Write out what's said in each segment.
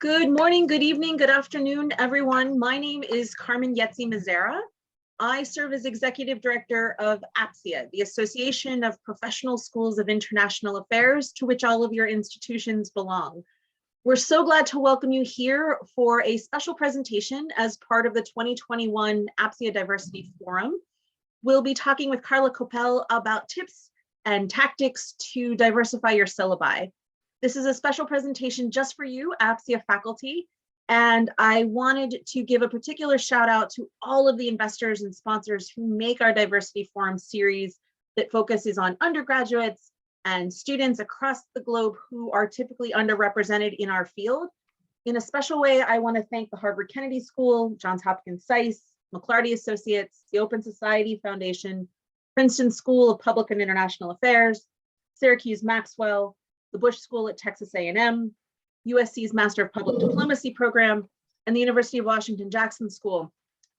Good morning, good evening, good afternoon, everyone. My name is Carmen Yetzi-Mazzara. I serve as Executive Director of APSIA, the Association of Professional Schools of International Affairs, to which all of your institutions belong. We're so glad to welcome you here for a special presentation as part of the 2021 APSIA Diversity Forum. We'll be talking with Carla Koppell about tips and tactics to diversify your syllabi. This is a special presentation just for you, APSIA faculty, and I wanted to give a particular shout out to all of the investors and sponsors who make our Diversity Forum series that focuses on undergraduates and students across the globe who are typically underrepresented in our field. In a special way, I want to thank the Harvard Kennedy School, Johns Hopkins SAIS, McLarty Associates, the Open Society Foundation, Princeton School of Public and International Affairs, Syracuse Maxwell, the Bush School at Texas A&M, USC's Master of Public Diplomacy program, and the University of Washington Jackson School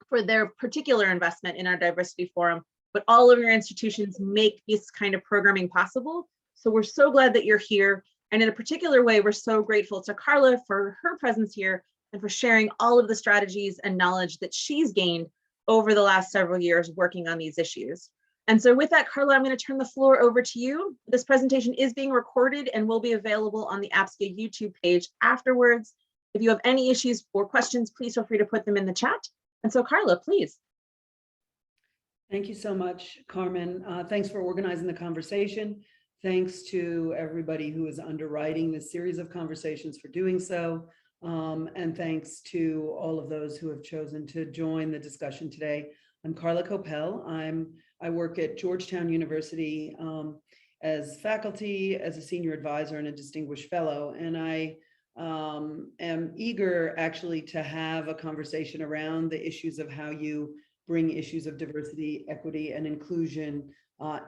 for their particular investment in our Diversity Forum. But all of your institutions make this kind of programming possible. So we're so glad that you're here. And in a particular way, we're so grateful to Carla for her presence here and for sharing all of the strategies and knowledge that she's gained over the last several years working on these issues. And so with that, Carla, I'm going to turn the floor over to you. This presentation is being recorded and will be available on the APSIA YouTube page afterwards. If you have any issues or questions, please feel free to put them in the chat. And so Carla, please. Thank you so much, Carmen. Thanks for organizing the conversation. Thanks to everybody who is underwriting this series of conversations for doing so. And thanks to all of those who have chosen to join the discussion today. I'm Carla Koppell. I work at Georgetown University as faculty, as a senior advisor and a distinguished fellow. And I am eager actually to have a conversation around the issues of how you bring issues of diversity, equity, and inclusion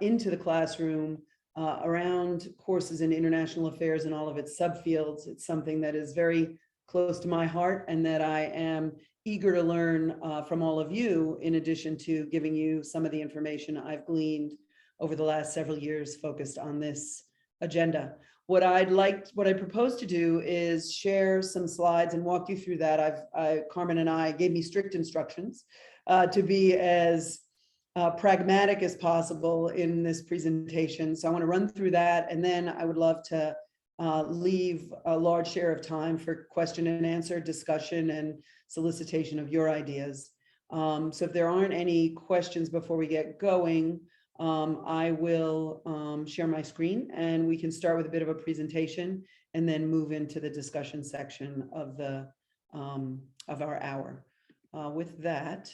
into the classroom around courses in international affairs and all of its subfields. It's something that is very close to my heart and that I am eager to learn from all of you, in addition to giving you some of the information I've gleaned over the last several years focused on this agenda. What I propose to do is share some slides and walk you through that. Carmen and I gave me strict instructions to be as pragmatic as possible in this presentation. So I want to run through that, and then I would love to leave a large share of time for question and answer, discussion, and solicitation of your ideas. So if there aren't any questions before we get going, I will share my screen and we can start with a bit of a presentation and then move into the discussion section of our hour. With that,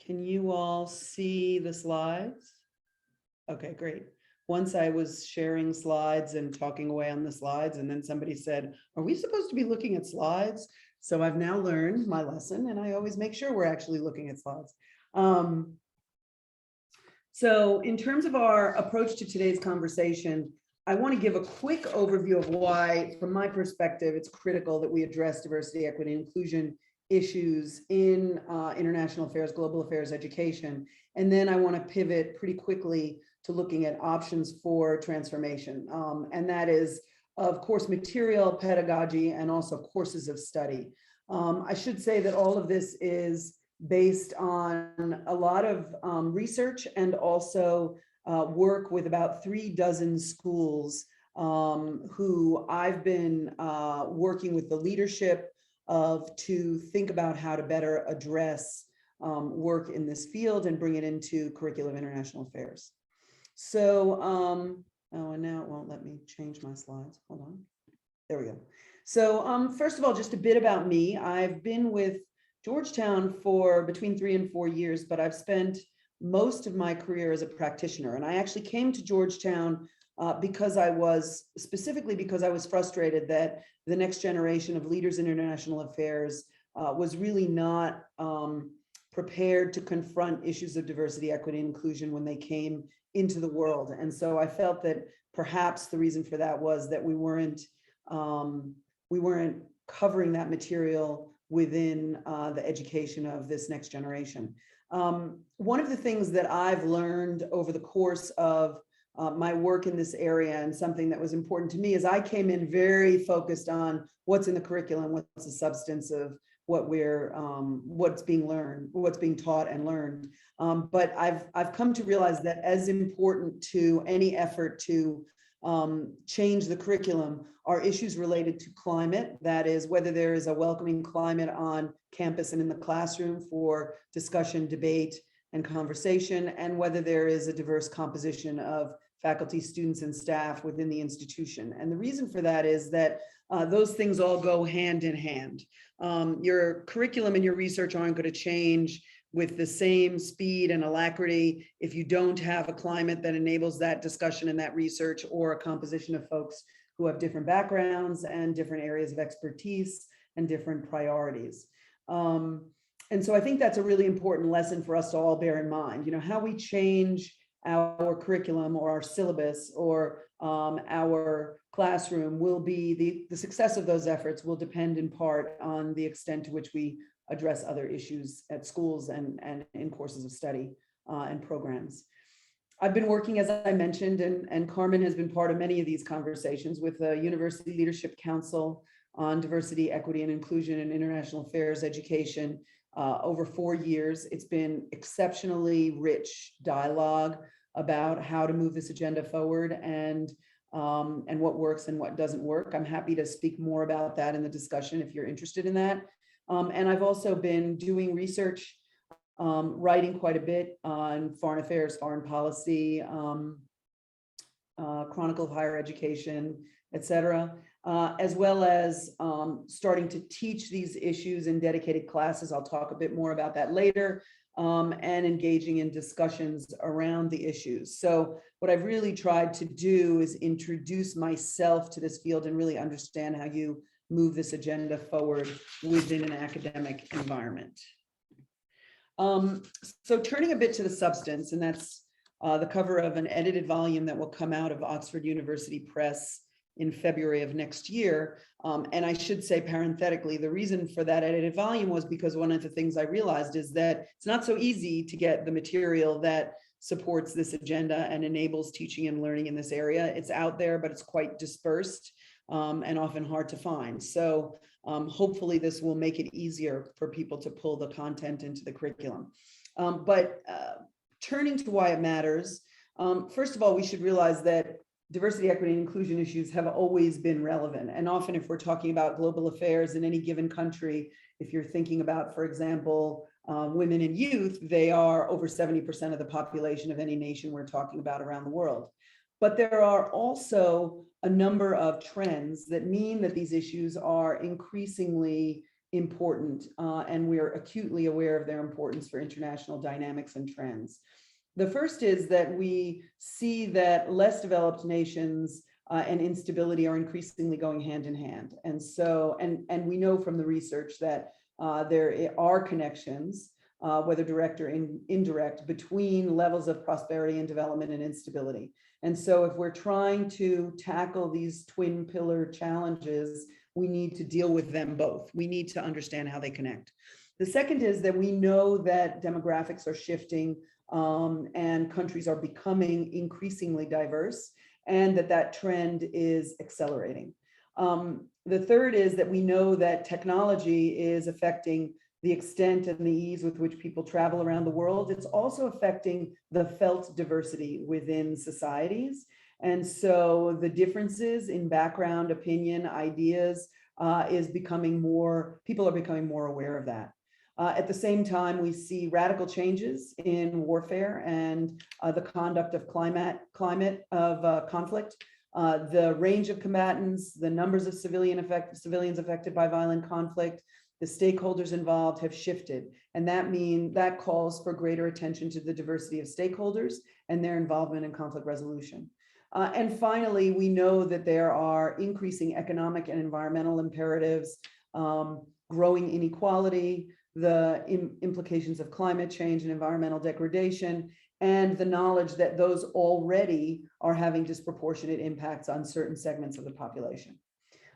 can you all see the slides? Okay, great. Once I was sharing slides and talking away on the slides, and then somebody said, are we supposed to be looking at slides? So I've now learned my lesson, and I always make sure we're actually looking at slides. So in terms of our approach to today's conversation, I want to give a quick overview of why, from my perspective, it's critical that we address diversity, equity, and inclusion issues in international affairs, global affairs, education. And then I want to pivot pretty quickly to looking at options for transformation. And that is, of course, material, pedagogy, and also courses of study. I should say that all of this is based on a lot of research and also work with about 36 schools who I've been working with the leadership of to think about how to better address work in this field and bring it into curriculum of international affairs. So, oh, and now it won't let me change my slides. Hold on. There we go. So first of all, just a bit about me. I've been with Georgetown for between 3 and 4 years, but I've spent most of my career as a practitioner. And I actually came to Georgetown because I was frustrated that the next generation of leaders in international affairs was really not prepared to confront issues of diversity, equity, and inclusion when they came into the world. And so I felt that perhaps the reason for that was that we weren't covering that material within the education of this next generation. One of the things that I've learned over the course of my work in this area, and something that was important to me is I came in very focused on what's in the curriculum, what's the substance of what what's being learned, what's being taught and learned. But I've come to realize that as important to any effort to change the curriculum are issues related to climate. That is, whether there is a welcoming climate on campus and in the classroom for discussion, debate, and conversation, and whether there is a diverse composition of faculty, students, and staff within the institution. And the reason for that is that those things all go hand in hand. Your curriculum and your research aren't going to change with the same speed and alacrity if you don't have a climate that enables that discussion and that research, or a composition of folks who have different backgrounds and different areas of expertise and different priorities. And so I think that's a really important lesson for us to all bear in mind. How we change our curriculum or our syllabus or our classroom will be the success of those efforts will depend in part on the extent to which we address other issues at schools and in courses of study and programs. I've been working, as I mentioned, and Carmen has been part of many of these conversations with the University Leadership Council on diversity, equity, and inclusion in international affairs education over 4 years. It's been exceptionally rich dialogue about how to move this agenda forward and what works and what doesn't work. I'm happy to speak more about that in the discussion if you're interested in that. And I've also been doing research, writing quite a bit on foreign affairs, foreign policy, Chronicle of Higher Education, et cetera, as well as starting to teach these issues in dedicated classes. I'll talk a bit more about that later, and engaging in discussions around the issues. So what I've really tried to do is introduce myself to this field and really understand how you move this agenda forward within an academic environment. So turning a bit to the substance, and that's the cover of an edited volume that will come out of Oxford University Press in February of next year. And I should say parenthetically, the reason for that edited volume was because one of the things I realized is that it's not so easy to get the material that supports this agenda and enables teaching and learning in this area. It's out there, but it's quite dispersed and often hard to find. So hopefully this will make it easier for people to pull the content into the curriculum. But turning to why it matters, first of all, we should realize that diversity, equity, and inclusion issues have always been relevant. And often if we're talking about global affairs in any given country, if you're thinking about, for example, women and youth, they are over 70% of the population of any nation we're talking about around the world. But there are also a number of trends that mean that these issues are increasingly important, and we're acutely aware of their importance for international dynamics and trends. The first is that we see that less developed nations and instability are increasingly going hand in hand. And so, and we know from the research that there are connections, whether direct or indirect, between levels of prosperity and development and instability. And so if we're trying to tackle these twin pillar challenges, we need to deal with them both. We need to understand how they connect. The second is that we know that demographics are shifting and countries are becoming increasingly diverse, and that trend is accelerating. The third is that we know that technology is affecting the extent and the ease with which people travel around the world. It's also affecting the felt diversity within societies. And so the differences in background, opinion, ideas is becoming more, people are becoming more aware of that. At the same time, we see radical changes in warfare and the conduct of climate of conflict. The range of combatants, the numbers of civilians affected by violent conflict, the stakeholders involved have shifted. And that calls for greater attention to the diversity of stakeholders and their involvement in conflict resolution. And finally, we know that there are increasing economic and environmental imperatives, growing inequality, the implications of climate change and environmental degradation, and the knowledge that those already are having disproportionate impacts on certain segments of the population.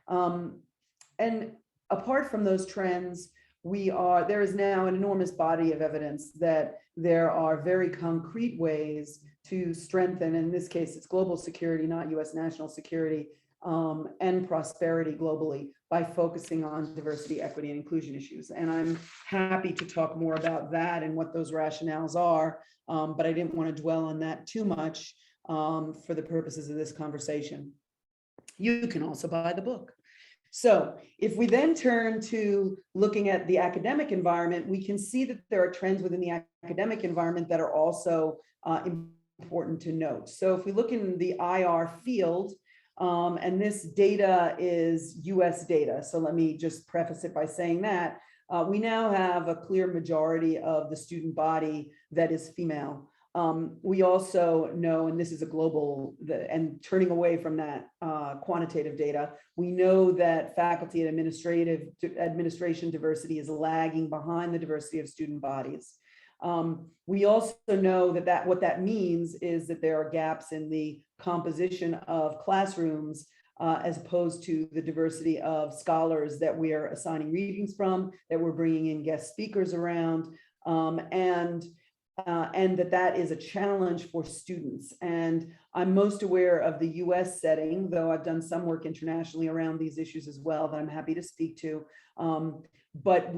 And apart from those trends, there is now an enormous body of evidence that there are very concrete ways to strengthen, in this case, it's global security, not US national security, and prosperity globally by focusing on diversity, equity, and inclusion issues. And I'm happy to talk more about that and what those rationales are, but I didn't want to dwell on that too much for the purposes of this conversation. You can also buy the book. So if we then turn to looking at the academic environment, we can see that there are trends within the academic environment that are also important to note. So if we look in the IR field, and this data is US data, so let me just preface it by saying that we now have a clear majority of the student body that is female. We also know, and this is a global, and turning away from that quantitative data, we know that faculty and administration diversity is lagging behind the diversity of student bodies. We also know that what that means is that there are gaps in the composition of classrooms as opposed to the diversity of scholars that we are assigning readings from, that we're bringing in guest speakers around, and that is a challenge for students. And I'm most aware of the US setting, though I've done some work internationally around these issues as well that I'm happy to speak to. But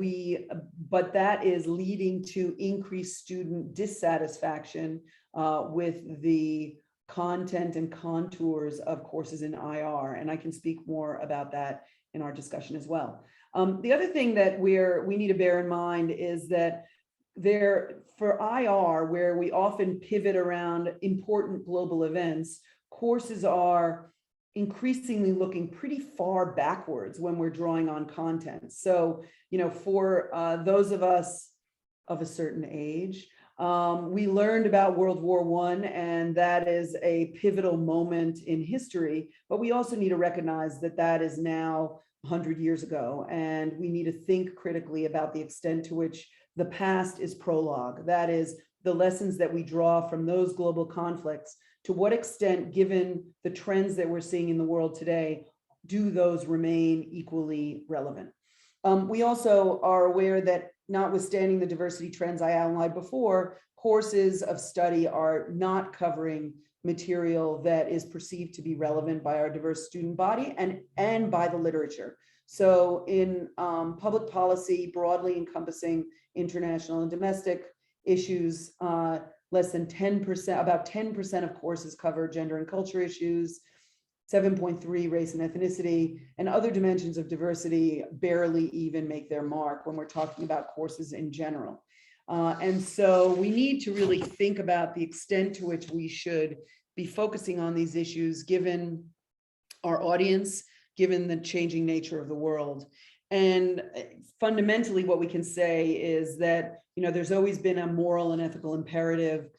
that is leading to increased student dissatisfaction with the content and contours of courses in IR. And I can speak more about that in our discussion as well. The other thing that we need to bear in mind is that for IR, where we often pivot around important global events, courses are increasingly looking pretty far backwards when we're drawing on content. So, for those of us of a certain age, we learned about World War I, and that is a pivotal moment in history, but we also need to recognize that that is now 100 years ago, and we need to think critically about the extent to which the past is prologue. That is, the lessons that we draw from those global conflicts. To what extent, given the trends that we're seeing in the world today, do those remain equally relevant? We also are aware that, notwithstanding the diversity trends I outlined before, courses of study are not covering material that is perceived to be relevant by our diverse student body and by the literature. So in public policy, broadly encompassing international and domestic issues, less than 10%, about 10% of courses cover gender and culture issues, 7.3 race and ethnicity, and other dimensions of diversity barely even make their mark when we're talking about courses in general. And so we need to really think about the extent to which we should be focusing on these issues, given our audience, given the changing nature of the world. And fundamentally, what we can say is that, there's always been a moral and ethical imperative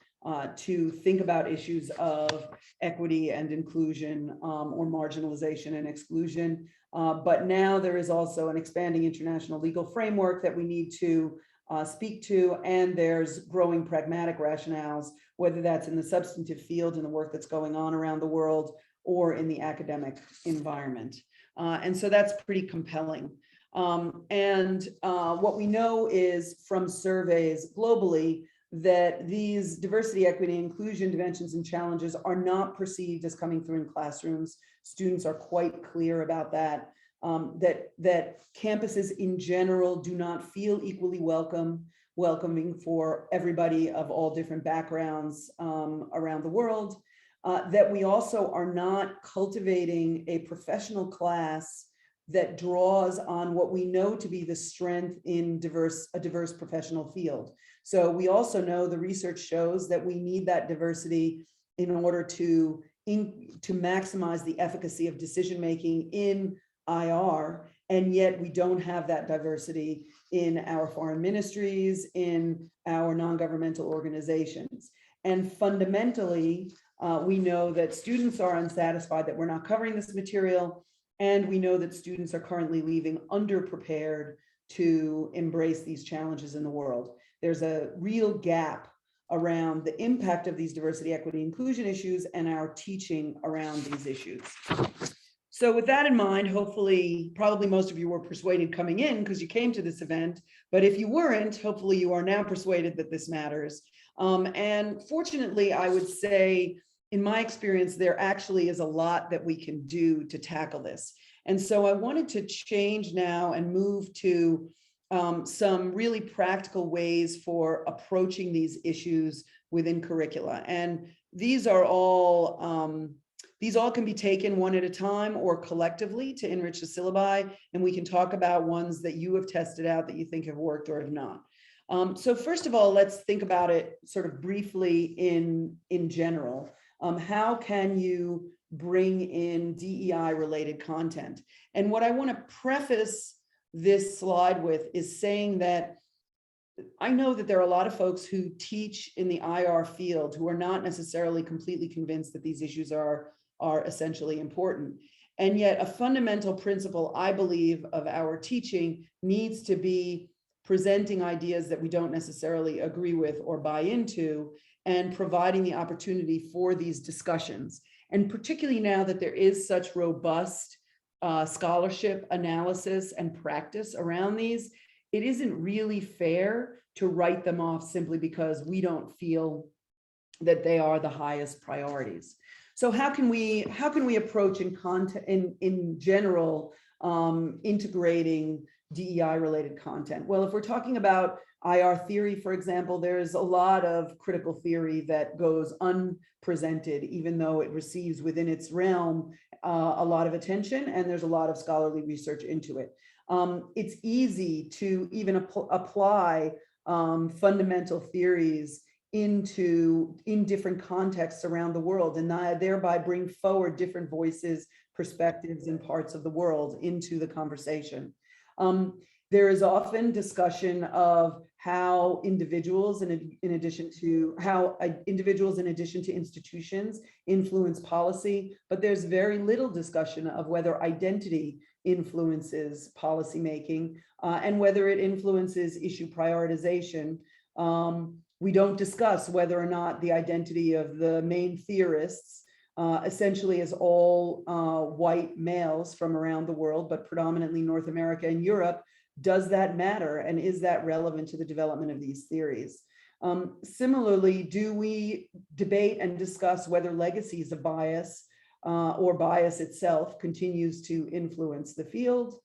to think about issues of equity and inclusion, or marginalization and exclusion. But now there is also an expanding international legal framework that we need to speak to, and there's growing pragmatic rationales, whether that's in the substantive field and the work that's going on around the world, or in the academic environment. And so that's pretty compelling. What we know is from surveys globally that these diversity, equity, and inclusion dimensions and challenges are not perceived as coming through in classrooms. Students are quite clear about that, that campuses in general do not feel equally welcoming for everybody of all different backgrounds around the world, that we also are not cultivating a professional class that draws on what we know to be the strength in a diverse professional field. So we also know the research shows that we need that diversity in order to maximize the efficacy of decision-making in IR, and yet we don't have that diversity in our foreign ministries, in our non-governmental organizations. And fundamentally, we know that students are unsatisfied that we're not covering this material, and we know that students are currently leaving underprepared to embrace these challenges in the world. There's a real gap around the impact of these diversity, equity, inclusion issues and our teaching around these issues. So with that in mind, hopefully, probably most of you were persuaded coming in because you came to this event, but if you weren't, hopefully you are now persuaded that this matters. And fortunately, I would say, in my experience, there actually is a lot that we can do to tackle this. And so I wanted to change now and move to some really practical ways for approaching these issues within curricula. And these all can be taken one at a time or collectively to enrich the syllabi. And we can talk about ones that you have tested out that you think have worked or have not. So first of all, let's think about it sort of briefly in general. How can you bring in DEI related content? And what I want to preface this slide with is saying that I know that there are a lot of folks who teach in the IR field who are not necessarily completely convinced that these issues are essentially important. And yet a fundamental principle, I believe, of our teaching needs to be presenting ideas that we don't necessarily agree with or buy into, and providing the opportunity for these discussions. And particularly now that there is such robust scholarship, analysis, and practice around these, it isn't really fair to write them off simply because we don't feel that they are the highest priorities. So how can we approach in general integrating DEI related content? Well, if we're talking about IR theory, for example, there's a lot of critical theory that goes unpresented, even though it receives within its realm a lot of attention, and there's a lot of scholarly research into it. It's easy to even apply fundamental theories in different contexts around the world, and thereby bring forward different voices, perspectives, and parts of the world into the conversation. There is often discussion of how individuals, in addition to institutions, influence policy, but there's very little discussion of whether identity influences policymaking and whether it influences issue prioritization. We don't discuss whether or not the identity of the main theorists, essentially as all white males from around the world, but predominantly North America and Europe, does that matter? And is that relevant to the development of these theories? Similarly, do we debate and discuss whether legacies of bias or bias itself continues to influence the field?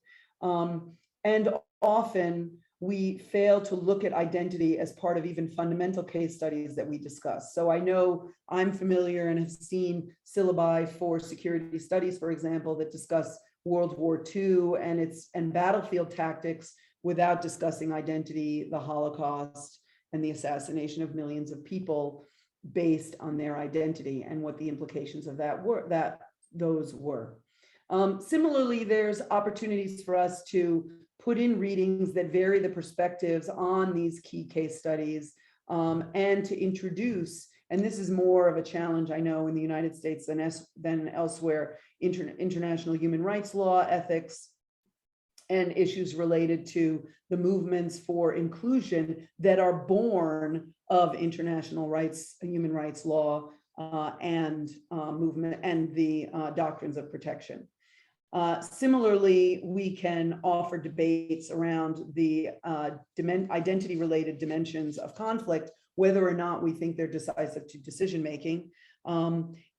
And often we fail to look at identity as part of even fundamental case studies that we discuss. So I know I'm familiar and have seen syllabi for security studies, for example, that discuss World War II and battlefield tactics without discussing identity, the Holocaust, and the assassination of millions of people based on their identity and what the implications of those were. Similarly, there's opportunities for us to put in readings that vary the perspectives on these key case studies and to introduce, and this is more of a challenge, I know, in the United States than elsewhere, international human rights law, ethics, and issues related to the movements for inclusion that are born of international human rights law and movement and the doctrines of protection. Similarly, we can offer debates around the identity-related dimensions of conflict, whether or not we think they're decisive to decision-making.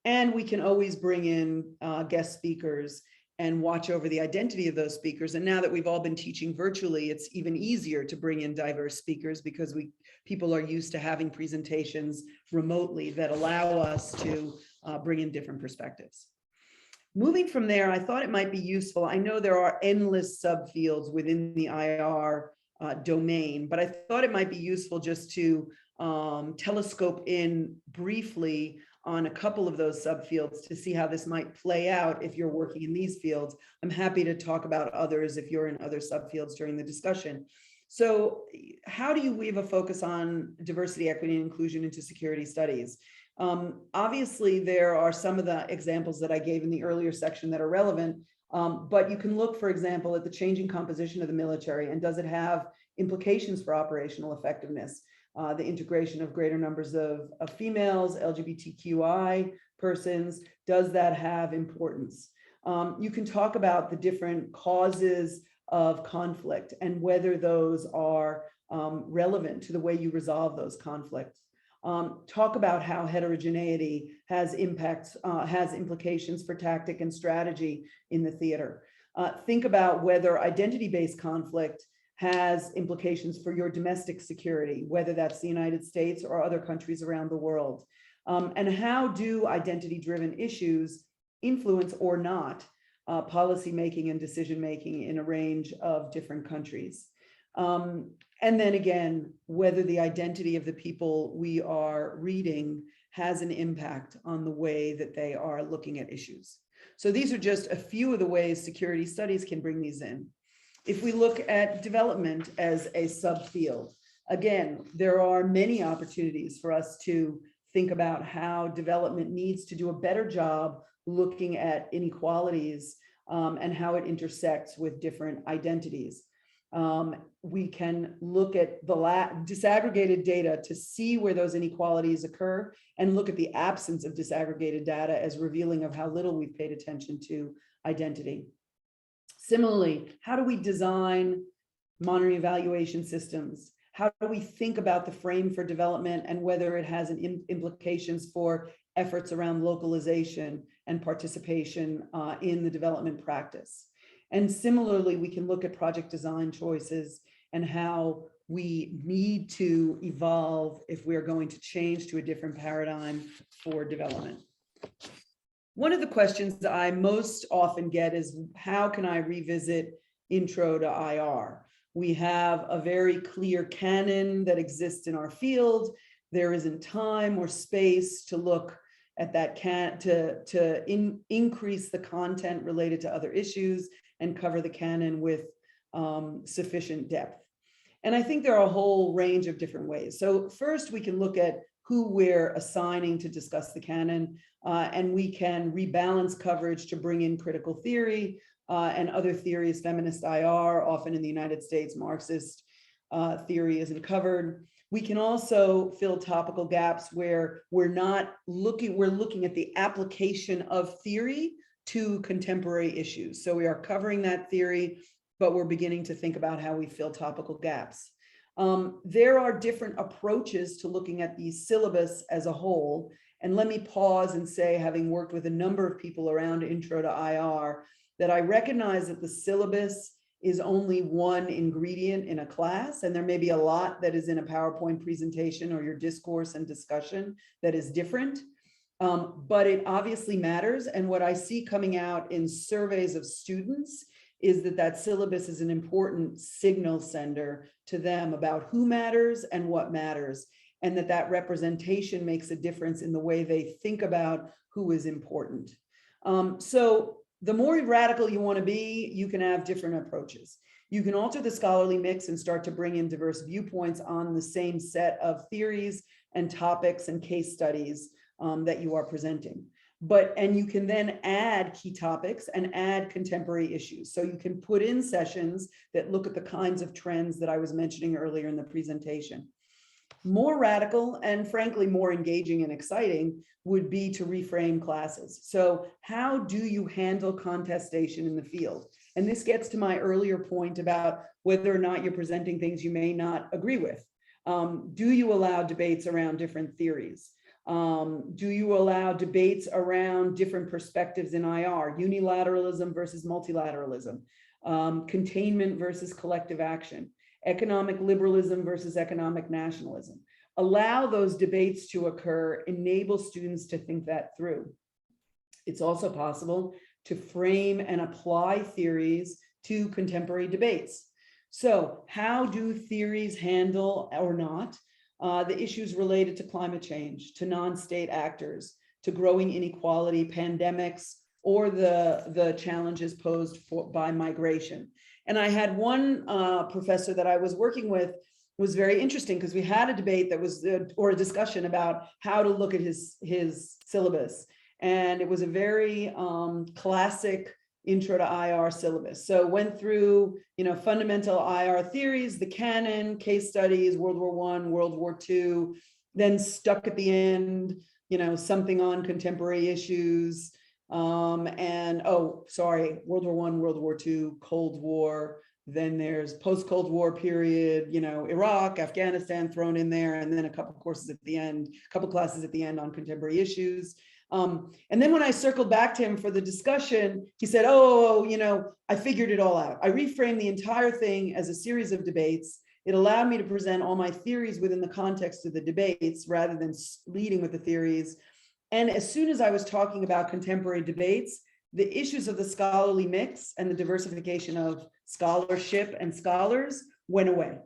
And we can always bring in guest speakers and watch over the identity of those speakers. And now that we've all been teaching virtually, it's even easier to bring in diverse speakers because people are used to having presentations remotely that allow us to bring in different perspectives. Moving from there, I thought it might be useful. I know there are endless subfields within the IR domain, but I thought it might be useful just to telescope in briefly on a couple of those subfields to see how this might play out if you're working in these fields. I'm happy to talk about others if you're in other subfields during the discussion. So how do you weave a focus on diversity, equity, and inclusion into security studies? Obviously, there are some of the examples that I gave in the earlier section that are relevant, but you can look, for example, at the changing composition of the military, and does it have implications for operational effectiveness? The integration of greater numbers of females, LGBTQI persons, does that have importance? You can talk about the different causes of conflict and whether those are relevant to the way you resolve those conflicts. talk about how heterogeneity has implications for tactic and strategy in the theater. Think about whether identity-based conflict has implications for your domestic security, whether that's the United States or other countries around the world. And how do identity-driven issues influence or not policymaking and decision-making in a range of different countries? And then again, whether the identity of the people we are reading has an impact on the way that they are looking at issues. So these are just a few of the ways security studies can bring these in. If we look at development as a subfield, again, there are many opportunities for us to think about how development needs to do a better job looking at inequalities and how it intersects with different identities. We can look at the disaggregated data to see where those inequalities occur and look at the absence of disaggregated data as revealing of how little we've paid attention to identity. Similarly, how do we design monitoring evaluation systems? How do we think about the frame for development and whether it has implications for efforts around localization and participation in the development practice? And similarly, we can look at project design choices and how we need to evolve if we are going to change to a different paradigm for development. One of the questions that I most often get is, how can I revisit Intro to IR? We have a very clear canon that exists in our field. There isn't time or space to look at that increase the content related to other issues and cover the canon with sufficient depth. And I think there are a whole range of different ways. So first, we can look at who we're assigning to discuss the canon, and we can rebalance coverage to bring in critical theory and other theories, feminist IR, often in the United States, Marxist theory isn't covered. We can also fill topical gaps where we're looking at the application of theory to contemporary issues. So we are covering that theory, but we're beginning to think about how we fill topical gaps. There are different approaches to looking at the syllabus as a whole. And let me pause and say, having worked with a number of people around Intro to IR, that I recognize that the syllabus is only one ingredient in a class, and there may be a lot that is in a PowerPoint presentation or your discourse and discussion that is different. But it obviously matters. And what I see coming out in surveys of students is that that syllabus is an important signal sender to them about who matters and what matters, and that that representation makes a difference in the way they think about who is important. So the more radical you want to be, you can have different approaches. You can alter the scholarly mix and start to bring in diverse viewpoints on the same set of theories and topics and case studies that you are presenting. And you can then add key topics and add contemporary issues. So you can put in sessions that look at the kinds of trends that I was mentioning earlier in the presentation. More radical and frankly more engaging and exciting would be to reframe classes. So how do you handle contestation in the field? And this gets to my earlier point about whether or not you're presenting things you may not agree with. Do you allow debates around different theories? Do you allow debates around different perspectives in IR, unilateralism versus multilateralism, containment versus collective action, economic liberalism versus economic nationalism? Allow those debates to occur, enable students to think that through. It's also possible to frame and apply theories to contemporary debates. So how do theories handle or not the issues related to climate change, to non-state actors, to growing inequality, pandemics, or the challenges posed by migration? And I had one professor that I was working with was very interesting because we had a debate that was, or a discussion about how to look at his syllabus. And it was a very classic Intro to IR syllabus. So went through, fundamental IR theories, the canon, case studies, World War I, World War II, then stuck at the end, something on contemporary issues. World War I, World War II, Cold War, Then there's post-Cold War period, Iraq, Afghanistan thrown in there, and then a couple classes at the end on contemporary issues. And then when I circled back to him for the discussion, he said, I figured it all out. I reframed the entire thing as a series of debates. It allowed me to present all my theories within the context of the debates rather than leading with the theories. And as soon as I was talking about contemporary debates, the issues of the scholarly mix and the diversification of scholarship and scholars went away.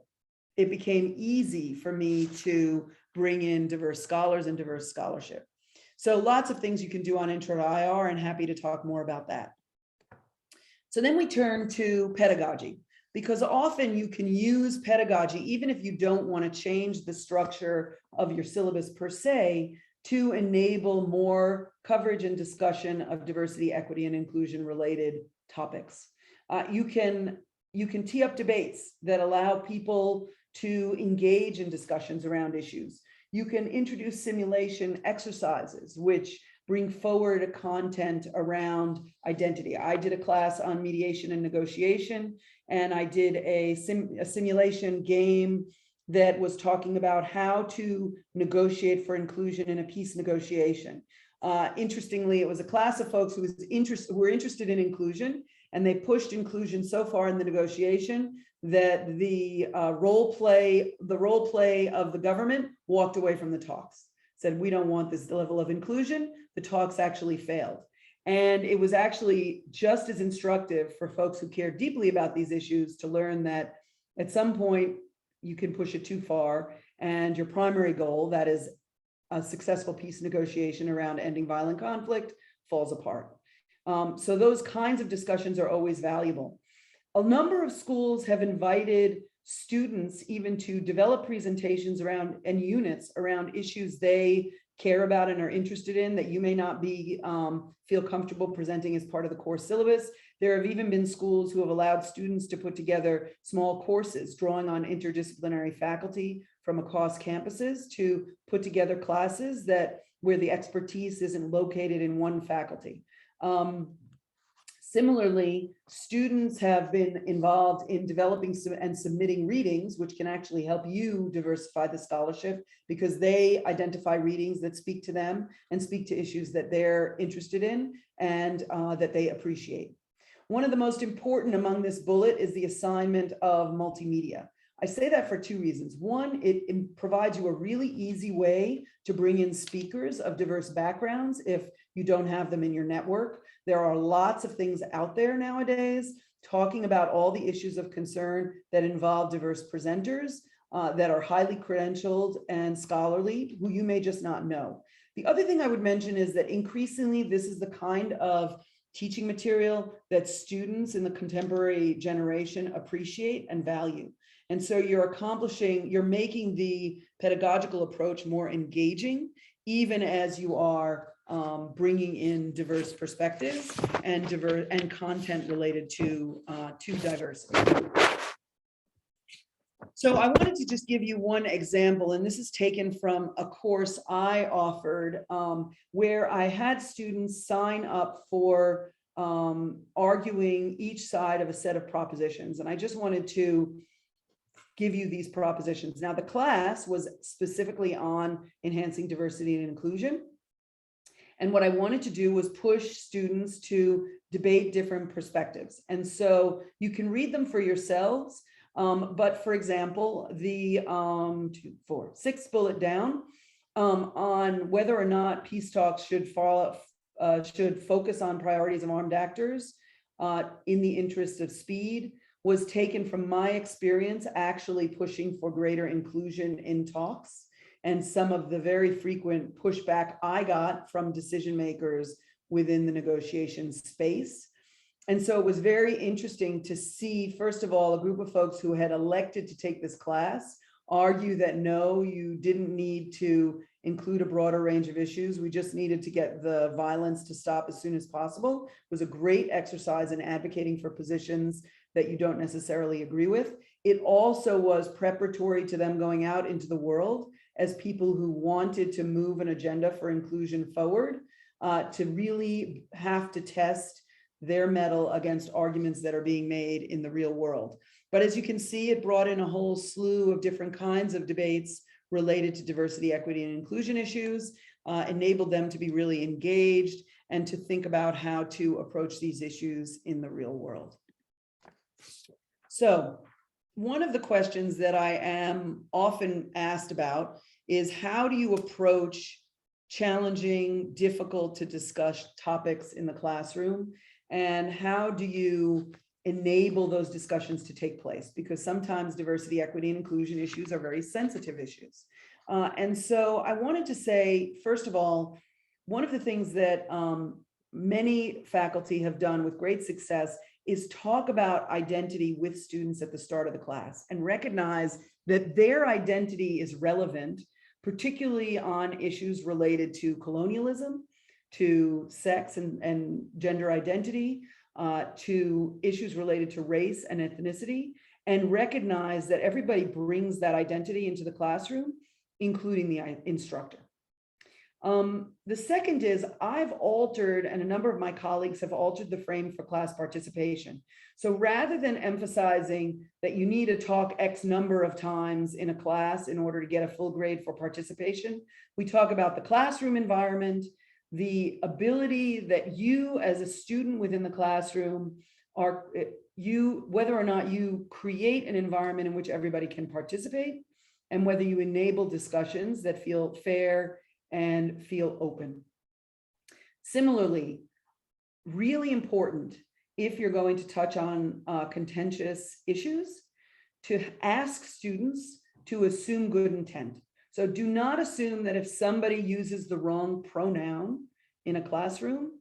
It became easy for me to bring in diverse scholars and diverse scholarship. So lots of things you can do on Intro to IR, and happy to talk more about that. So then we turn to pedagogy, because often you can use pedagogy, even if you don't want to change the structure of your syllabus per se, to enable more coverage and discussion of diversity, equity, and inclusion related topics. You can tee up debates that allow people to engage in discussions around issues. You can introduce simulation exercises, which bring forward content around identity. I did a class on mediation and negotiation, and I did a simulation game that was talking about how to negotiate for inclusion in a peace negotiation. Interestingly, it was a class of folks who were interested in inclusion, and they pushed inclusion so far in the negotiation that the role play of the government walked away from the talks, said, we don't want this level of inclusion. The talks actually failed. And it was actually just as instructive for folks who care deeply about these issues to learn that at some point you can push it too far, and your primary goal, that is a successful peace negotiation around ending violent conflict, falls apart. So those kinds of discussions are always valuable. A number of schools have invited students even to develop presentations around and units around issues they care about and are interested in that you may not be feel comfortable presenting as part of the core syllabus. There have even been schools who have allowed students to put together small courses drawing on interdisciplinary faculty from across campuses to put together classes where the expertise isn't located in one faculty. Similarly, students have been involved in developing and submitting readings, which can actually help you diversify the scholarship because they identify readings that speak to them and speak to issues that they're interested in and that they appreciate. One of the most important among this bullet is the assignment of multimedia. I say that for two reasons. One, it provides you a really easy way to bring in speakers of diverse backgrounds if you don't have them in your network. There are lots of things out there nowadays talking about all the issues of concern that involve diverse presenters that are highly credentialed and scholarly, who you may just not know. The other thing I would mention is that increasingly this is the kind of teaching material that students in the contemporary generation appreciate and value. And so you're making the pedagogical approach more engaging, even as you are bringing in diverse perspectives and content related to diversity. So I wanted to just give you one example, and this is taken from a course I offered where I had students sign up for arguing each side of a set of propositions. And I just wanted to give you these propositions. Now, the class was specifically on enhancing diversity and inclusion. And what I wanted to do was push students to debate different perspectives. And so you can read them for yourselves. But for example, the 6th bullet down on whether or not peace talks should focus on priorities of armed actors in the interest of speed was taken from my experience actually pushing for greater inclusion in talks and some of the very frequent pushback I got from decision makers within the negotiation space. And so it was very interesting to see, first of all, a group of folks who had elected to take this class argue that no, you didn't need to include a broader range of issues. We just needed to get the violence to stop as soon as possible. It was a great exercise in advocating for positions that you don't necessarily agree with. It also was preparatory to them going out into the world as people who wanted to move an agenda for inclusion forward, to really have to test their mettle against arguments that are being made in the real world. But as you can see, it brought in a whole slew of different kinds of debates related to diversity, equity, and inclusion issues, enabled them to be really engaged and to think about how to approach these issues in the real world. So one of the questions that I am often asked about is, how do you approach challenging, difficult to discuss topics in the classroom? And how do you enable those discussions to take place? Because sometimes diversity, equity, and inclusion issues are very sensitive issues. And so I wanted to say, first of all, one of the things that many faculty have done with great success is talk about identity with students at the start of the class and recognize that their identity is relevant, particularly on issues related to colonialism, to sex and gender identity, to issues related to race and ethnicity, and recognize that everybody brings that identity into the classroom, including the instructor. The second is, I've altered, and a number of my colleagues have altered the frame for class participation. So rather than emphasizing that you need to talk X number of times in a class in order to get a full grade for participation, we talk about the classroom environment, the ability that you as a student within the classroom are, whether or not you create an environment in which everybody can participate, and whether you enable discussions that feel fair and feel open. Similarly, really important, if you're going to touch on contentious issues, to ask students to assume good intent. So do not assume that if somebody uses the wrong pronoun in a classroom,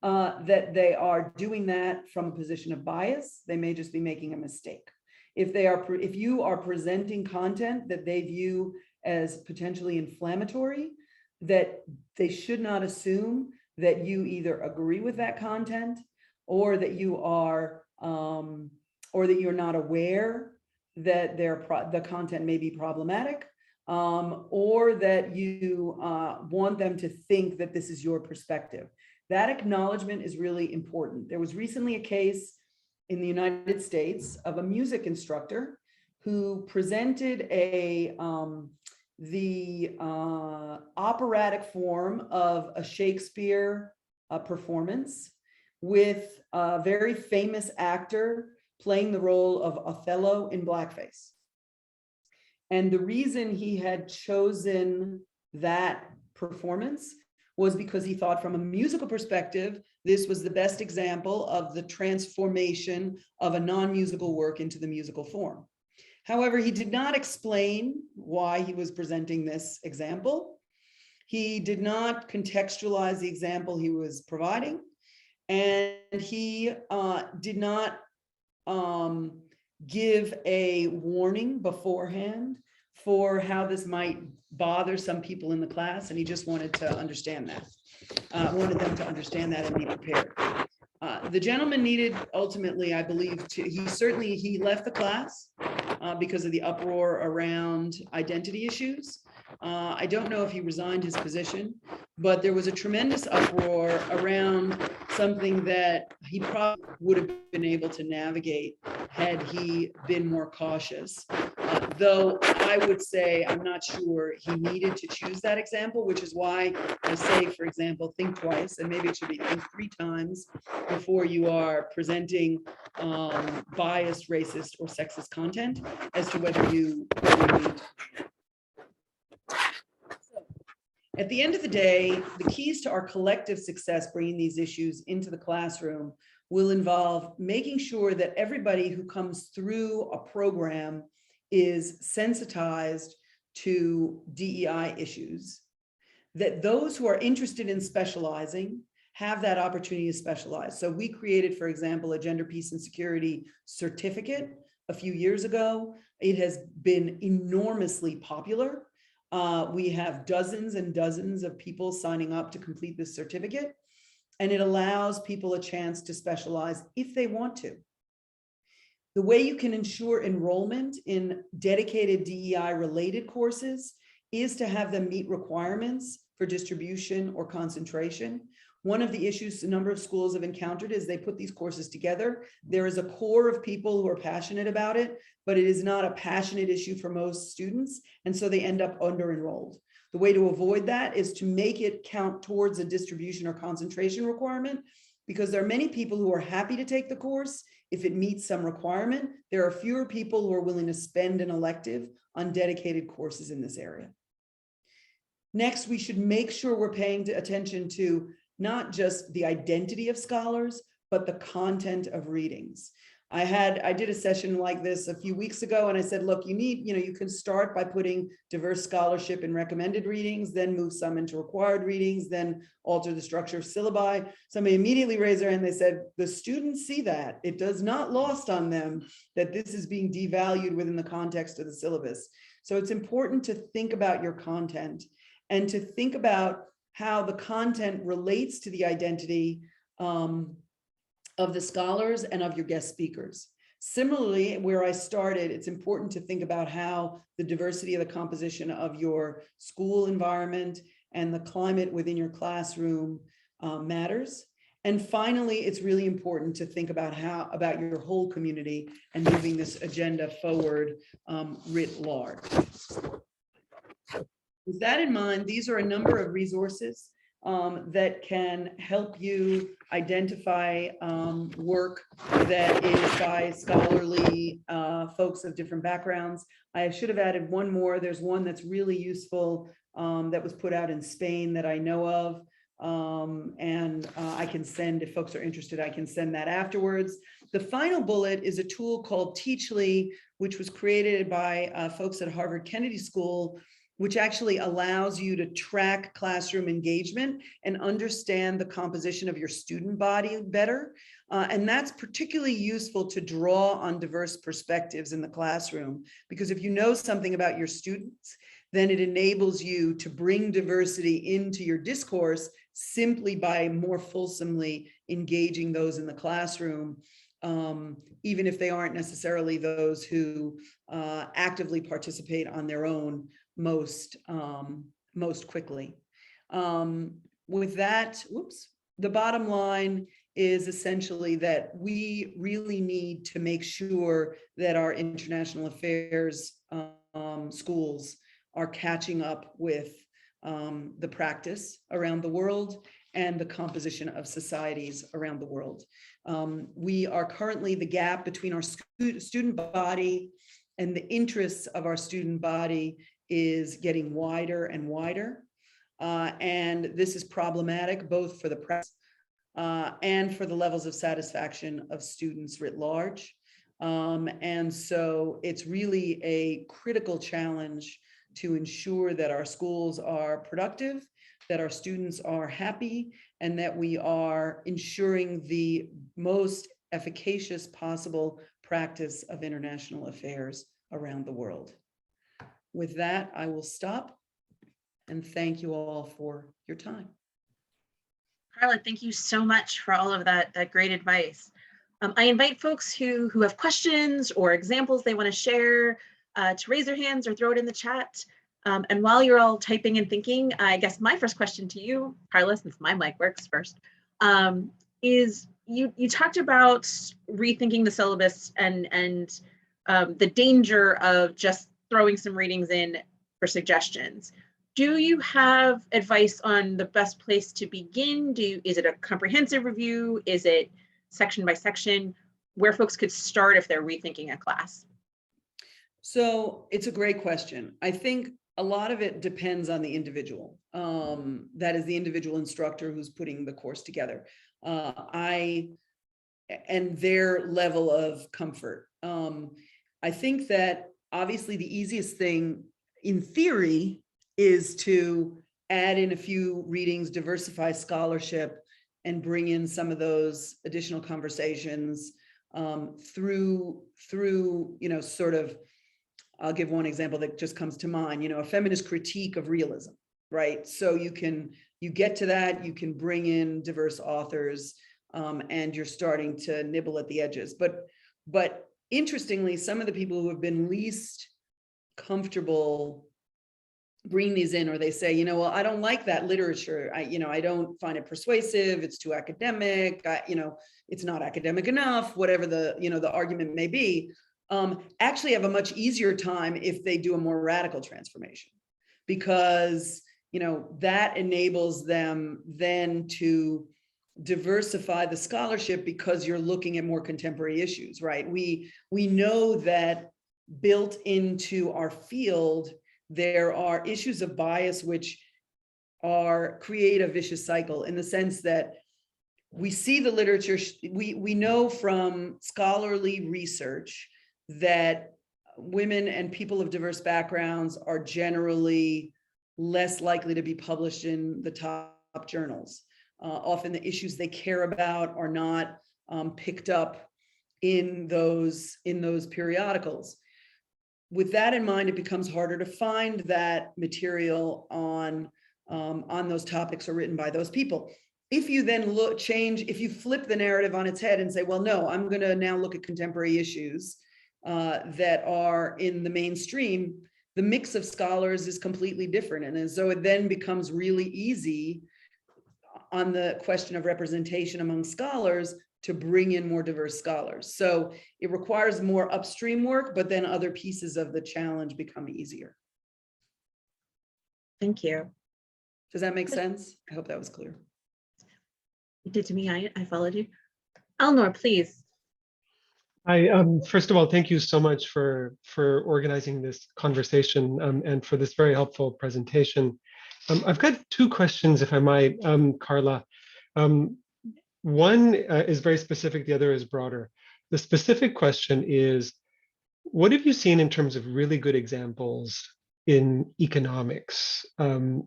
that they are doing that from a position of bias. They may just be making a mistake. If you are presenting content that they view as potentially inflammatory, that they should not assume that you either agree with that content, or that you are, or that you're not aware that the content may be problematic, or that you want them to think that this is your perspective. That acknowledgement is really important. There was recently a case in the United States of a music instructor who presented the operatic form of a Shakespeare performance with a very famous actor playing the role of Othello in blackface. And the reason he had chosen that performance was because he thought, from a musical perspective, this was the best example of the transformation of a non-musical work into the musical form. However, he did not explain why he was presenting this example. He did not contextualize the example he was providing, and he did not give a warning beforehand for how this might bother some people in the class, and he just wanted to understand that, wanted them to understand that and be prepared. The gentleman needed, ultimately, I believe, he left the class because of the uproar around identity issues. I don't know if he resigned his position, but there was a tremendous uproar around something that he probably would have been able to navigate had he been more cautious. Though I would say I'm not sure he needed to choose that example, which is why I say, for example, think twice, and maybe it should be think 3 times before you are presenting biased, racist, or sexist content as to whether you need. At the end of the day, the keys to our collective success bringing these issues into the classroom will involve making sure that everybody who comes through a program is sensitized to DEI issues, that those who are interested in specializing have that opportunity to specialize. So we created, for example, a gender, peace, and security certificate a few years ago. It has been enormously popular. We have dozens and dozens of people signing up to complete this certificate, and it allows people a chance to specialize if they want to. The way you can ensure enrollment in dedicated DEI related courses is to have them meet requirements for distribution or concentration. One of the issues a number of schools have encountered is they put these courses together. There is a core of people who are passionate about it, but it is not a passionate issue for most students. And so they end up under-enrolled. The way to avoid that is to make it count towards a distribution or concentration requirement, because there are many people who are happy to take the course if it meets some requirement. There are fewer people who are willing to spend an elective on dedicated courses in this area. Next, we should make sure we're paying attention to not just the identity of scholars, but the content of readings. I did a session like this a few weeks ago, and I said, look, you can start by putting diverse scholarship in recommended readings, then move some into required readings, then alter the structure of syllabi. Somebody immediately raised their hand. They said, the students see that. It does not lost on them that this is being devalued within the context of the syllabus. So it's important to think about your content and to think about how the content relates to the identity of the scholars and of your guest speakers. Similarly, where I started, it's important to think about how the diversity of the composition of your school environment and the climate within your classroom matters. And finally, it's really important to think about about your whole community and moving this agenda forward writ large. With that in mind, these are a number of resources that can help you identify work that is by scholarly folks of different backgrounds. I should have added one more. There's one that's really useful that was put out in Spain that I know of. And I can send, if folks are interested, I can send that afterwards. The final bullet is a tool called Teachly, which was created by folks at Harvard Kennedy School, which actually allows you to track classroom engagement and understand the composition of your student body better. And that's particularly useful to draw on diverse perspectives in the classroom, because if you know something about your students, then it enables you to bring diversity into your discourse simply by more fulsomely engaging those in the classroom, even if they aren't necessarily those who actively participate on their own most quickly. With that, the bottom line is essentially that we really need to make sure that our international affairs schools are catching up with the practice around the world and the composition of societies around the world. We are currently, the gap between our student body and the interests of our student body is getting wider and wider. And this is problematic both for the press and for the levels of satisfaction of students writ large. And so it's really a critical challenge to ensure that our schools are productive, that our students are happy, and that we are ensuring the most efficacious possible practice of international affairs around the world. With that, I will stop and thank you all for your time. Carla, thank you so much for all of that great advice. I invite folks who have questions or examples they want to share to raise their hands or throw it in the chat. And while you're all typing and thinking, I guess my first question to you, Carla, since my mic works first, is you talked about rethinking the syllabus and the danger of just throwing some readings in for suggestions. Do you have advice on the best place to begin? Is it a comprehensive review? Is it section by section, where folks could start if they're rethinking a class? So it's a great question. I think a lot of it depends on the individual. That is the individual instructor who's putting the course together. And their level of comfort. I think that obviously the easiest thing in theory is to add in a few readings, diversify scholarship, and bring in some of those additional conversations through, sort of, I'll give one example that just comes to mind, a feminist critique of realism, right? So you get to that, you can bring in diverse authors, and you're starting to nibble at the edges. But interestingly, some of the people who have been least comfortable bring these in, or they say, you know, well, I don't like that literature. I don't find it persuasive. It's too academic. It's not academic enough, whatever the argument may be, actually have a much easier time if they do a more radical transformation, because, that enables them then to diversify the scholarship, because you're looking at more contemporary issues, right? We know that built into our field, there are issues of bias which create a vicious cycle, in the sense that we see the literature, we know from scholarly research that women and people of diverse backgrounds are generally less likely to be published in the top journals. Often the issues they care about are not picked up in those periodicals. With that in mind, it becomes harder to find that material on those topics or written by those people. If you then if you flip the narrative on its head and say, well, no, I'm going to now look at contemporary issues that are in the mainstream, the mix of scholars is completely different. And so it then becomes really easy on the question of representation among scholars to bring in more diverse scholars. So it requires more upstream work, but then other pieces of the challenge become easier. Thank you. Does that make sense? I hope that was clear. You did to me, I followed you. Eleanor, please. First of all, thank you so much for organizing this conversation and for this very helpful presentation. I've got two questions, if I might, Carla. One is very specific, the other is broader. The specific question is, what have you seen in terms of really good examples in economics?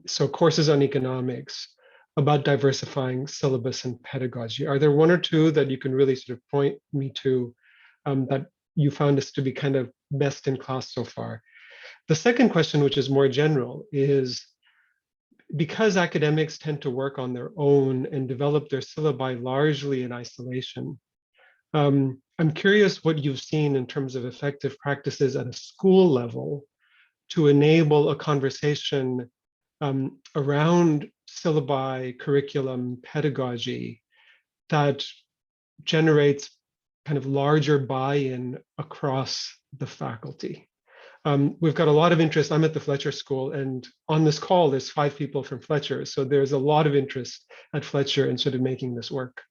So courses on economics about diversifying syllabus and pedagogy. Are there one or two that you can really sort of point me to that you found us to be kind of best in class so far? The second question, which is more general, is because academics tend to work on their own and develop their syllabi largely in isolation, I'm curious what you've seen in terms of effective practices at a school level to enable a conversation around syllabi, curriculum, pedagogy that generates kind of larger buy-in across the faculty. We've got a lot of interest. I'm at the Fletcher School, and on this call, there's 5 people from Fletcher. So there's a lot of interest at Fletcher in sort of making this work.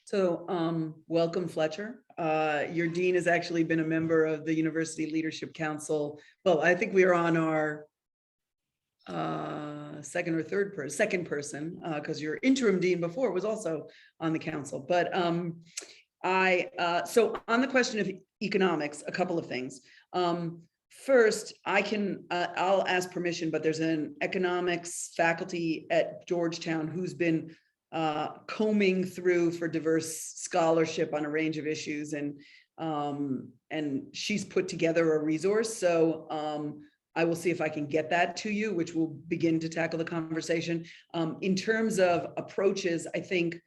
So welcome, Fletcher. Your dean has actually been a member of the University Leadership Council. Well, I think we are on our second person, because your interim dean before was also on the council. But so on the question of economics, a couple of things. First, I'll ask permission, but there's an economics faculty at Georgetown who's been combing through for diverse scholarship on a range of issues, and she's put together a resource. So I will see if I can get that to you, which will begin to tackle the conversation. In terms of approaches, I think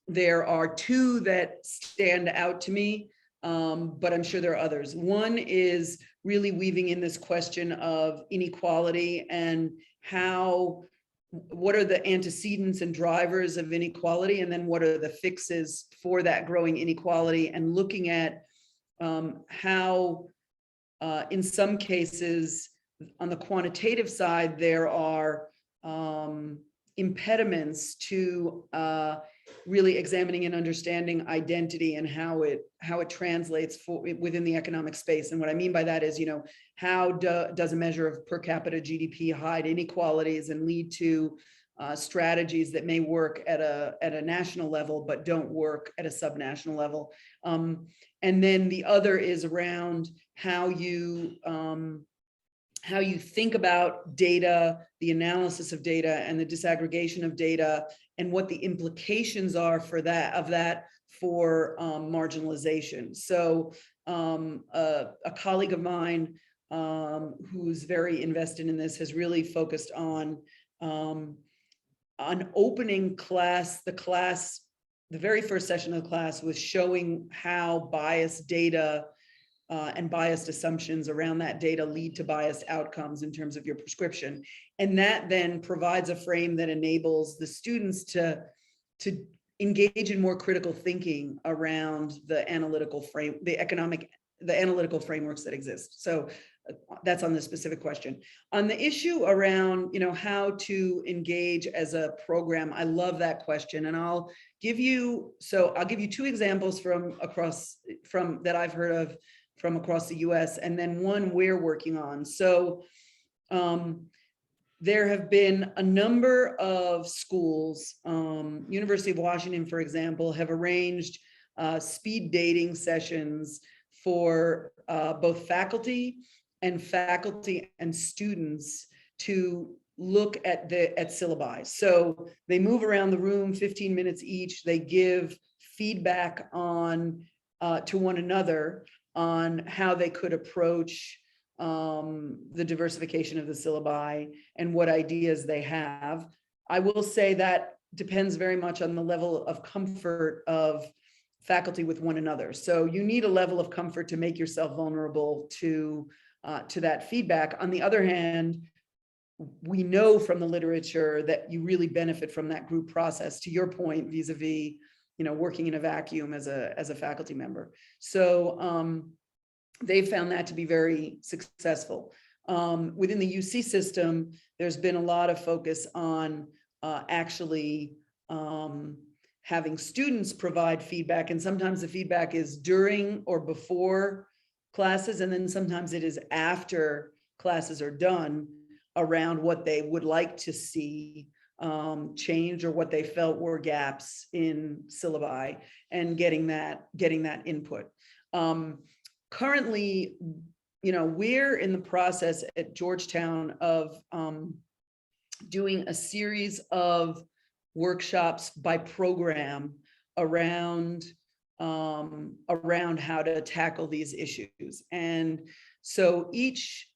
there are 2 that stand out to me, but I'm sure there are others. One is really weaving in this question of inequality and what are the antecedents and drivers of inequality, and then what are the fixes for that growing inequality, and looking at how in some cases on the quantitative side there are impediments to really examining and understanding identity and how it translates within the economic space. And what I mean by that is, how does a measure of per capita GDP hide inequalities and lead to strategies that may work at a national level but don't work at a subnational level. And then the other is around how you think about data, the analysis of data, and the disaggregation of data, and what the implications are for marginalization. So a colleague of mine who's very invested in this has really focused on opening class. The very first session of the class was showing how biased data and biased assumptions around that data lead to biased outcomes in terms of your prescription. And that then provides a frame that enables the students to engage in more critical thinking around the analytical frameworks that exist. So that's on the specific question. On the issue around, how to engage as a program, I love that question. And I'll give you two examples that I've heard of from across the US, and then one we're working on. So there have been a number of schools, University of Washington, for example, have arranged speed dating sessions for both faculty and students to look at syllabi. So they move around the room 15 minutes each. They give feedback on to one another on how they could approach the diversification of the syllabi and what ideas they have. I will say that depends very much on the level of comfort of faculty with one another. So you need a level of comfort to make yourself vulnerable to that feedback. On the other hand, we know from the literature that you really benefit from that group process, to your point, vis-a-vis, working in a vacuum as a faculty member. So they found that to be very successful. Within the UC system, there's been a lot of focus on actually having students provide feedback. And sometimes the feedback is during or before classes, and then sometimes it is after classes are done around what they would like to see change or what they felt were gaps in syllabi, and getting that input. Currently, we're in the process at Georgetown of doing a series of workshops by program around how to tackle these issues. And so each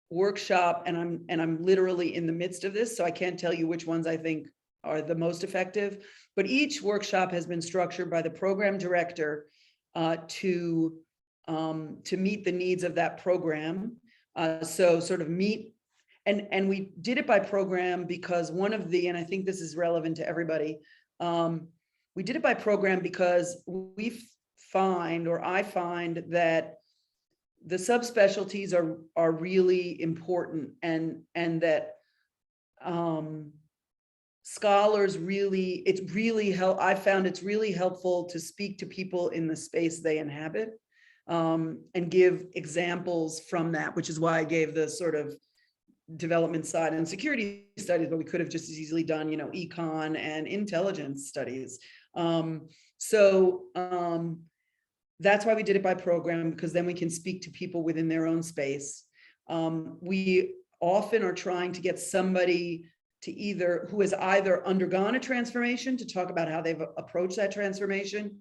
workshop, and I'm literally in the midst of this, so I can't tell you which ones I think are the most effective, but each workshop has been structured by the program director to meet the needs of that program. So sort of meet, and we did it by program because and I think this is relevant to everybody, we did it by program because I find that the subspecialties are really important, and that scholars I found it's really helpful to speak to people in the space they inhabit, and give examples from that, which is why I gave the sort of development side and security studies, but we could have just as easily done, econ and intelligence studies. That's why we did it by program, because then we can speak to people within their own space. We often are trying to get somebody who has either undergone a transformation to talk about how they've approached that transformation,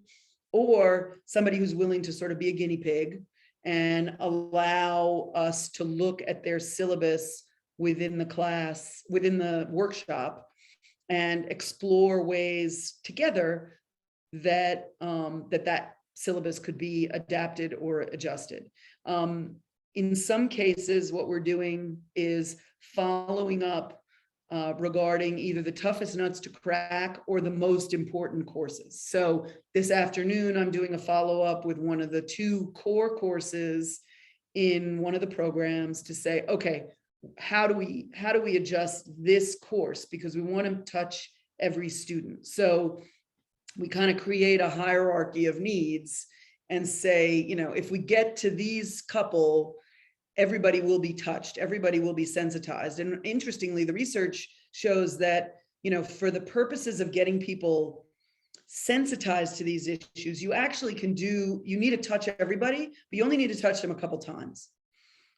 or somebody who's willing to sort of be a guinea pig and allow us to look at their syllabus within the class, within the workshop, and explore ways together that that syllabus could be adapted or adjusted. In some cases, what we're doing is following up regarding either the toughest nuts to crack or the most important courses. So this afternoon, I'm doing a follow-up with one of the 2 core courses in one of the programs to say, okay, how do we adjust this course? Because we want to touch every student. So we kind of create a hierarchy of needs and say, if we get to these couple, everybody will be touched, everybody will be sensitized. And interestingly, the research shows that, for the purposes of getting people sensitized to these issues, you need to touch everybody, but you only need to touch them a couple times.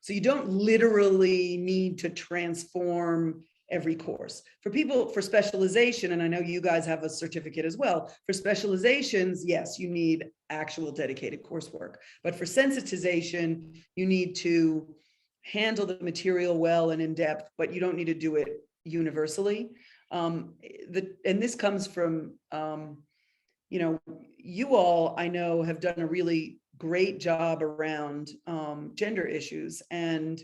So you don't literally need to transform every course. For specialization, and I know you guys have a certificate as well, for specializations, yes, you need actual dedicated coursework. But for sensitization, you need to handle the material well and in depth, but you don't need to do it universally. And this comes from, you all, I know, have done a really great job around gender issues. And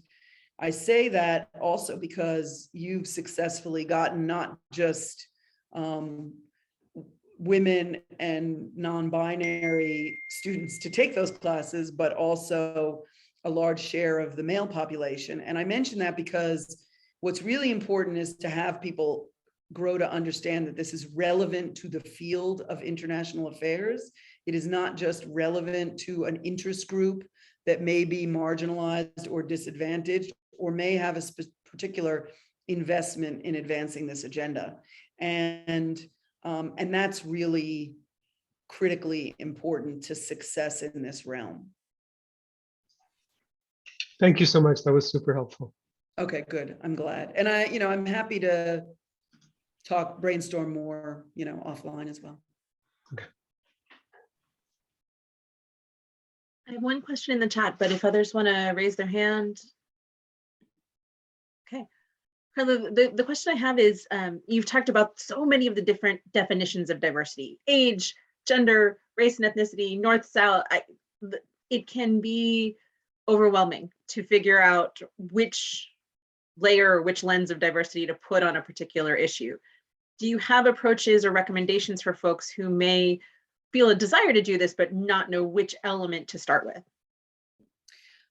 I say that also because you've successfully gotten not just women and non-binary students to take those classes, but also a large share of the male population. And I mention that because what's really important is to have people grow to understand that this is relevant to the field of international affairs. It is not just relevant to an interest group that may be marginalized or disadvantaged or may have a particular investment in advancing this agenda. And that's really critically important to success in this realm. Thank you so much. That was super helpful. Okay, good. I'm glad. And I'm happy to brainstorm more, offline as well. Okay. I have one question in the chat, but if others want to raise their hand. Okay. Carla, the question I have is, you've talked about so many of the different definitions of diversity: age, gender, race and ethnicity, north, south. It can be overwhelming to figure out which layer or which lens of diversity to put on a particular issue. Do you have approaches or recommendations for folks who may feel a desire to do this, but not know which element to start with?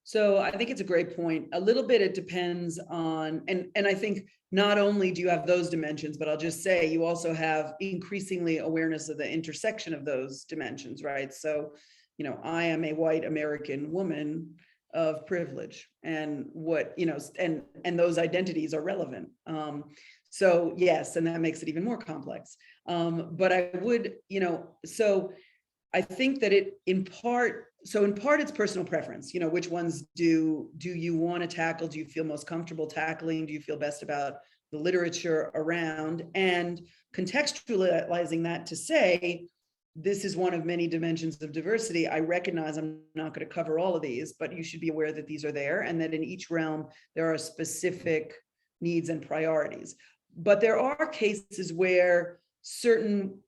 So I think it's a great point. A little bit, it depends on, and I think not only do you have those dimensions, but I'll just say you also have increasingly awareness of the intersection of those dimensions, right? So, I am a white American woman of privilege, and and those identities are relevant. So yes, and that makes it even more complex. But I would, so I think that in part it's personal preference, which ones do you want to tackle? Do you feel most comfortable tackling? Do you feel best about the literature around? And contextualizing that to say, this is one of many dimensions of diversity. I recognize I'm not going to cover all of these, but you should be aware that these are there, and that in each realm, there are specific needs and priorities. But there are cases where certain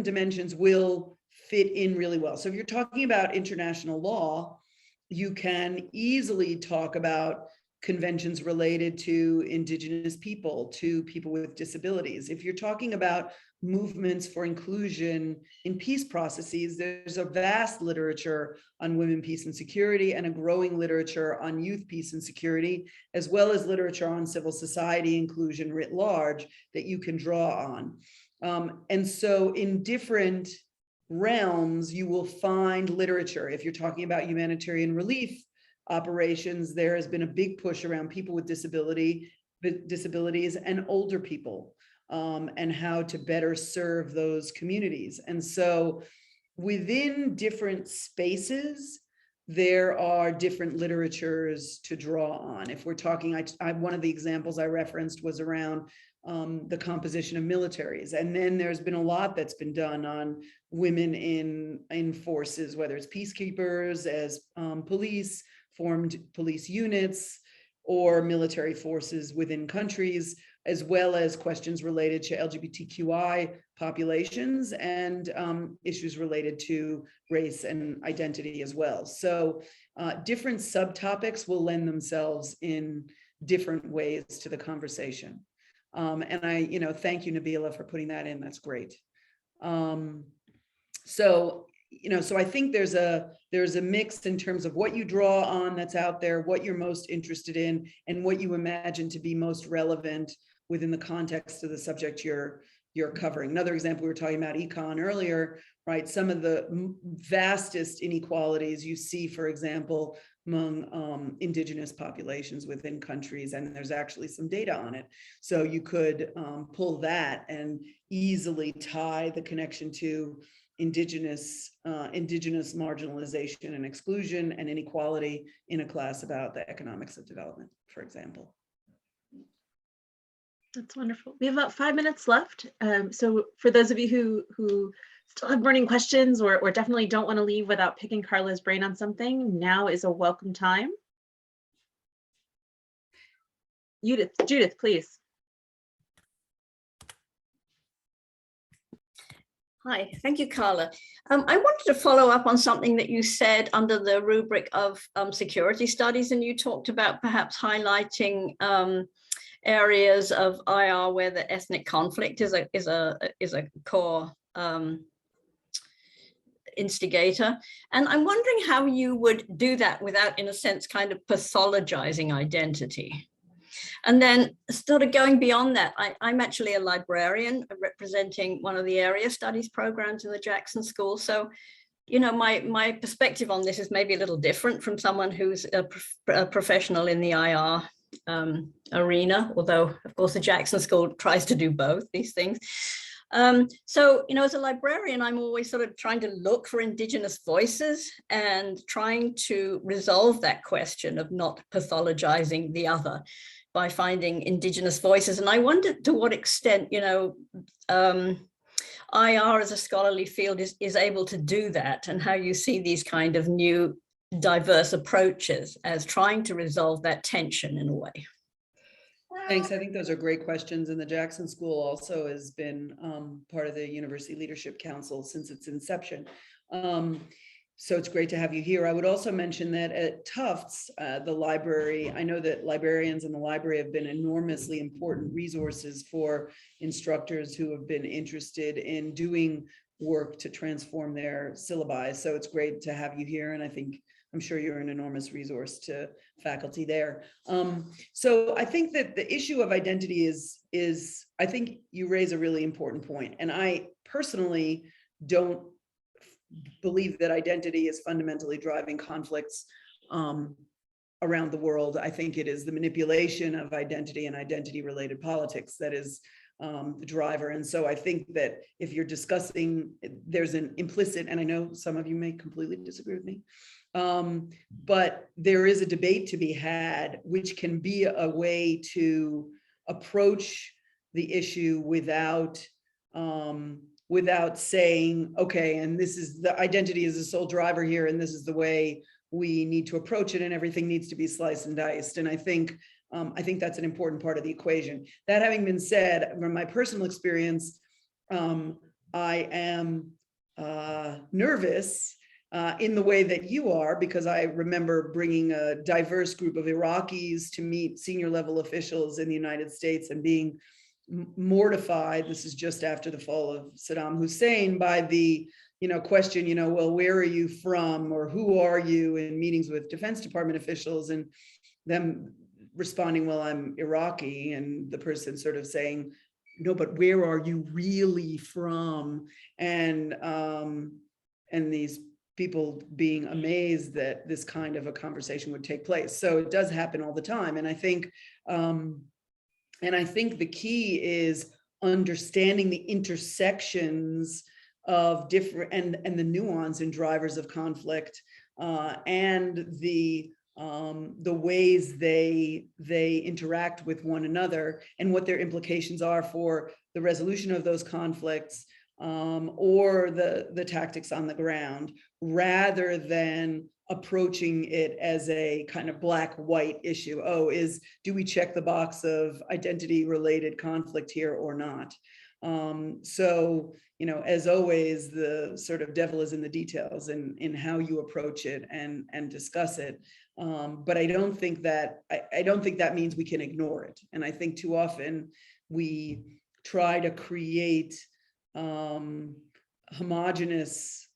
dimensions will fit in really well. So if you're talking about international law, you can easily talk about conventions related to Indigenous people, to people with disabilities. If you're talking about movements for inclusion in peace processes, there's a vast literature on women, peace, and security, and a growing literature on youth, peace, and security, as well as literature on civil society inclusion writ large that you can draw on. And so in different realms, you will find literature. If you're talking about humanitarian relief operations, there has been a big push around people with disabilities and older people, and how to better serve those communities. And so within different spaces, there are different literatures to draw on. If we're talking, one of the examples I referenced was around the composition of militaries. And then there's been a lot that's been done on women in forces, whether it's peacekeepers, as police, formed police units, or military forces within countries, as well as questions related to LGBTQI populations and issues related to race and identity as well. So different subtopics will lend themselves in different ways to the conversation. And I, thank you, Nabila, for putting that in. That's great. So I think there's a mix in terms of what you draw on that's out there, what you're most interested in, and what you imagine to be most relevant within the context of the subject you're covering. Another example, we were talking about econ earlier, right? Some of the vastest inequalities you see, for example, among Indigenous populations within countries, and there's actually some data on it. So you could pull that and easily tie the connection to Indigenous marginalization and exclusion and inequality in a class about the economics of development, for example. That's wonderful. We have about 5 minutes left. So for those of you who still have burning questions or definitely don't want to leave without picking Carla's brain on something, now is a welcome time. Judith, please. Hi, thank you, Carla. I wanted to follow up on something that you said under the rubric of security studies, and you talked about perhaps highlighting areas of IR where the ethnic conflict is a core instigator. And I'm wondering how you would do that without, in a sense, kind of pathologizing identity. And then sort of going beyond that, I'm actually a librarian representing one of the area studies programs in the Jackson School. So, you know, my perspective on this is maybe a little different from someone who's a professional in the IR arena, although of course the Jackson School tries to do both these things. So, you know, as a librarian, I'm always sort of trying to look for Indigenous voices and trying to resolve that question of not pathologizing the other by finding Indigenous voices. And I wondered to what extent, you know, IR as a scholarly field is able to do that, and how you see these kind of new diverse approaches as trying to resolve that tension in a way. Thanks. I think those are great questions. And the Jackson School also has been part of the University Leadership Council since its inception. So it's great to have you here. I would also mention that at Tufts, the library, I know that librarians in the library have been enormously important resources for instructors who have been interested in doing work to transform their syllabi. So it's great to have you here. And I'm sure you're an enormous resource to faculty there. So I think that the issue of identity is I think you raise a really important point. And I personally don't believe that identity is fundamentally driving conflicts around the world. I think it is the manipulation of identity and identity related politics that is the driver. And so I think that if you're discussing, there's an implicit, and I know some of you may completely disagree with me, but there is a debate to be had, which can be a way to approach the issue without saying, okay, and this is the identity is the sole driver here, and this is the way we need to approach it, and everything needs to be sliced and diced. And I think that's an important part of the equation. That having been said, from my personal experience, I am nervous in the way that you are, because I remember bringing a diverse group of Iraqis to meet senior level officials in the United States and being mortified. This is just after the fall of Saddam Hussein, by the question, well, where are you from, or who are you, in meetings with Defense Department officials, and them responding, well, I'm Iraqi, and the person sort of saying, no, but where are you really from? And these people being amazed that this kind of a conversation would take place. So it does happen all the time. And I think the key is understanding the intersections of different and the nuance in drivers of conflict, and the ways they interact with one another, and what their implications are for the resolution of those conflicts, or the tactics on the ground, rather than approaching it as a kind of black-white issue. Do we check the box of identity-related conflict here or not? So, as always, the sort of devil is in the details in how you approach it and discuss it. But I don't think that means we can ignore it. And I think too often we try to create homogenous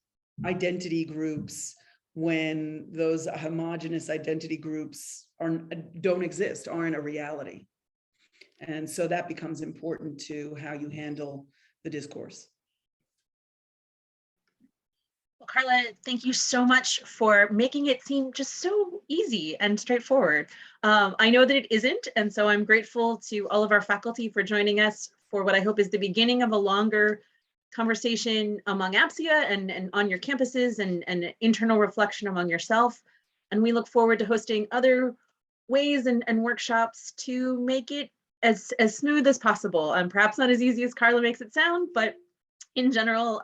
identity groups when those homogenous identity groups don't exist, aren't a reality. And so that becomes important to how you handle the discourse. Well, Carla, thank you so much for making it seem just so easy and straightforward. I know that it isn't, and so I'm grateful to all of our faculty for joining us for what I hope is the beginning of a longer conversation among APSIA and on your campuses, and internal reflection among yourself. And we look forward to hosting other ways and workshops to make it as smooth as possible. Perhaps not as easy as Carla makes it sound, but in general,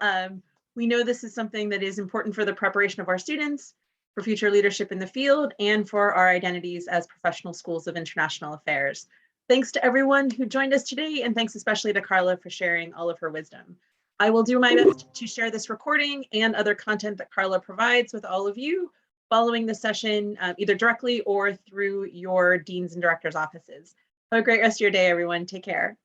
we know this is something that is important for the preparation of our students, for future leadership in the field, and for our identities as professional schools of international affairs. Thanks to everyone who joined us today, and thanks especially to Carla for sharing all of her wisdom. I will do my best to share this recording and other content that Carla provides with all of you following the session, either directly or through your deans and directors' offices. Have a great rest of your day, everyone. Take care.